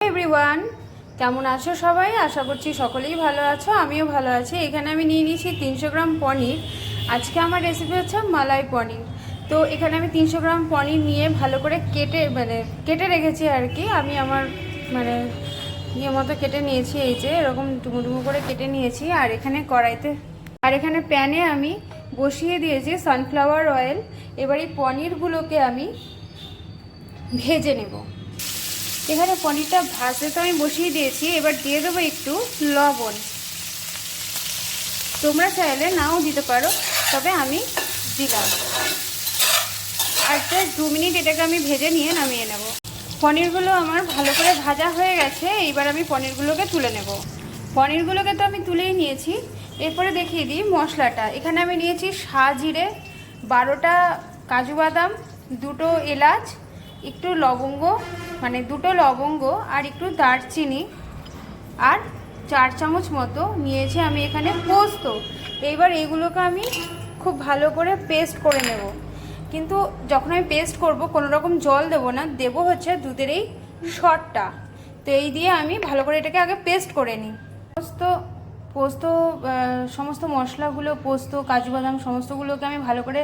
Everyone, কেমন আছো সবাই? আশা করছি সকলেই ভালো আছো, আমিও ভালো আছি। এখানে আমি নিয়ে নিয়েছি 300 গ্রাম পনির। আজকে আমার রেসিপি হচ্ছে মালাই পনির। তো এখানে আমি 300 গ্রাম পনির নিয়ে ভালো করে কেটে রেখেছি আর কি। আমি আমার ইয়ে মতো কেটে নিয়েছি, এই যে এরকম ডুমো ডুমো করে কেটে নিয়েছি। আর এখানে প্যানে আমি বসিয়ে দিয়েছি সানফ্লাওয়ার অয়েল। এবার এই পনিরগুলোকে আমি ভেজে নেব। এখানে পনিরটা ভাজতে তো আমি বসিয়ে দিয়েছি। এবার দিয়ে দেবো একটু লবণ। তোমরা চাইলে নাও দিতে পারো, তবে আমি দিলাম। আর জাস্ট 2 মিনিট এটাকে আমি ভেজে নিয়ে নামিয়ে নেব। পনিরগুলো আমার ভালো করে ভাজা হয়ে গেছে। এইবার আমি পনিরগুলোকে তুলে নেব। পনিরগুলোকে তো আমি তুলেই নিয়েছি। এরপরে দেখিয়ে দিই মশলাটা। এখানে আমি নিয়েছি সাজিরে, 12টা কাজু বাদাম, 2টো এলাচ, একটু লবঙ্গ, 2টো লবঙ্গ, আর একটু দারচিনি, আর 4 চামচ মতো নিয়েছি আমি এখানে পোস্ত। এইবার এইগুলোকে আমি খুব ভালো করে পেস্ট করে নেব। কিন্তু যখন আমি পেস্ট করব কোনো রকম জল দেবো না, দেবো হচ্ছে দুধের এই শটটা। তো এই দিয়ে আমি ভালো করে এটাকে আগে পেস্ট করে নিই। পোস্ত সমস্ত মশলাগুলো, পোস্ত, কাজু বাদাম সমস্তগুলোকে আমি ভালো করে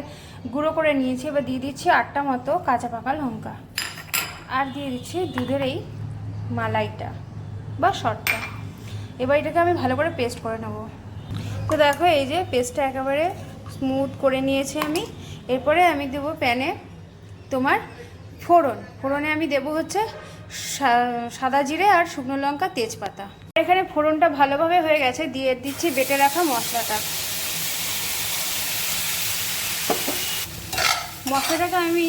গুঁড়ো করে নিয়েছি। এবার দিয়ে দিচ্ছি 8টা মতো কাঁচা পাকা লঙ্কা, আর দিয়ে দিচ্ছি দুধের এই মালাইটা বা শটটা। এবার এটাকে আমি ভালো করে পেস্ট করে নেব। তো দেখো, এই যে পেস্টটা একেবারে স্মুথ করে নিয়েছি আমি। এরপরে আমি দেবো প্যানে তোমার ফোড়নে আমি দেবো হচ্ছে সাদা জিরে আর শুকনো লঙ্কা, তেজপাতা। এখানে ফোড়নটা ভালোভাবে হয়ে গেছে, দিয়ে দিচ্ছি বেটে রাখা মশলাটাকে আমি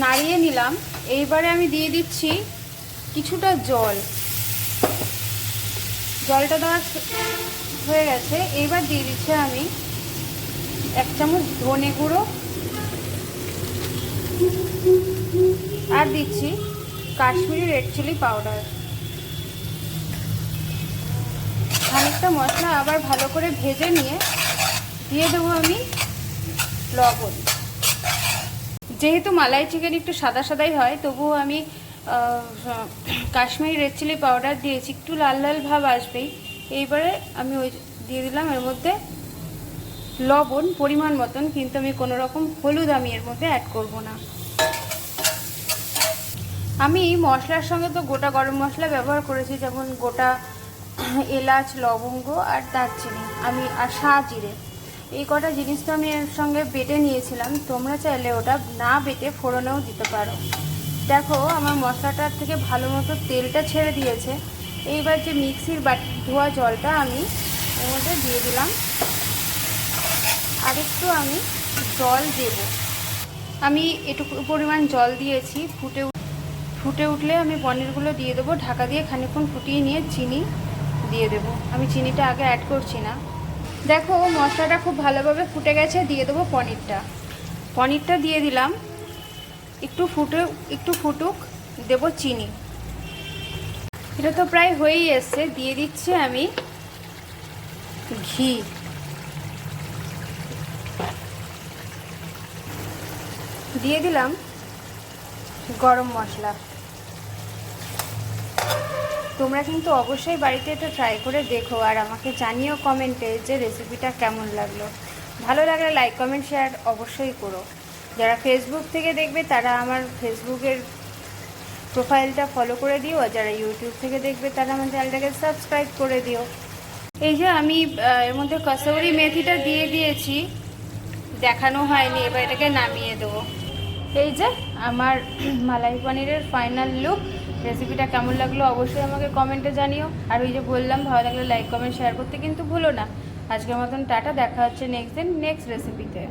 নাড়িয়ে নিলাম। এইবারে আমি দিয়ে দিচ্ছি কিছুটা জলটা দেওয়া হয়ে গেছে। এইবার দিয়ে দিচ্ছি আমি 1 চামচ ধনে গুঁড়ো, আর দিচ্ছি কাশ্মীরি রেড চিলি পাউডার। খানিকটা মশলা আবার ভালো করে ভেজে নিয়ে দিয়ে দেবো আমি লবণ। যেহেতু মালাই চিকেন একটু সাদা সাদাই হয়, তবুও আমি কাশ্মীরি রেড চিলি পাউডার দিয়েছি, একটু লাল লাল ভাব আসবেই। এইবারে আমি দিয়ে দিলাম এর মধ্যে লবণ পরিমাণ মতন, কিন্তু আমি কোনো রকম হলুদ আমি এর মধ্যে অ্যাড করব না। আমি মশলার সঙ্গে তো গোটা গরম মশলা ব্যবহার করেছি, যেমন গোটা এলাচ, লবঙ্গ আর দারচিনি, আর সাজিরে। এই কটা জিনিস তো আমি এর সঙ্গে বেটে নিয়েছিলাম। তোমরা চাইলে ওটা না বেটে ফোড়নেও দিতে পারো। দেখো, আমার মশলাটার থেকে ভালো মতো তেলটা ছেড়ে দিয়েছে। এইবার যে মিক্সির ধোয়া জলটা আমি এর মধ্যে দিয়ে দিলাম। আরেকটু আমি জল দেব। আমি এটুকু পরিমাণ জল দিয়েছি। ফুটে উঠলে আমি পনিরগুলো দিয়ে দেবো। ঢাকা দিয়ে খানিকক্ষণ ফুটিয়ে নিয়ে চিনি দিয়ে দেবো। আমি চিনিটা আগে অ্যাড করছি না। দেখো, মশলাটা খুব ভালোভাবে ফুটে গেছে। দিয়ে দেবো পনিরটা দিয়ে দিলাম। একটু ফুটুক, দেবো চিনি। এটা তো প্রায় হয়েই এসছে। দিয়ে দিচ্ছি আমি ঘি। দিয়ে দিলাম গরম মশলা। তোমরা কিন্তু অবশ্যই বাড়িতে এটা ট্রাই করে দেখো, আর আমাকে জানিও কমেন্টে যে রেসিপিটা কেমন লাগলো। ভালো লাগলে লাইক, কমেন্ট, শেয়ার অবশ্যই করো। যারা ফেসবুক থেকে দেখবে তারা আমার ফেসবুকের প্রোফাইলটা ফলো করে দিও, আর যারা ইউটিউব থেকে দেখবে তারা আমার চ্যানেলটাকে সাবস্ক্রাইব করে দিও। এই যে আমি এর মধ্যে কসুরি মেথিটা দিয়ে দিয়েছি, দেখানো হয়নি। এবার এটাকে নামিয়ে দেবো। এই যে আমার মালাই পনিরের ফাইনাল লুক। রেসিপিটা কেমন লাগলো অবশ্যই আমাকে কমেন্টে জানিও। আর ওই যে বললাম, ভালো লাগলে লাইক, কমেন্ট, শেয়ার করতে কিন্তু ভুলো না। আজকের মতন টাটা। দেখা হচ্ছে নেক্সট রেসিপিতে।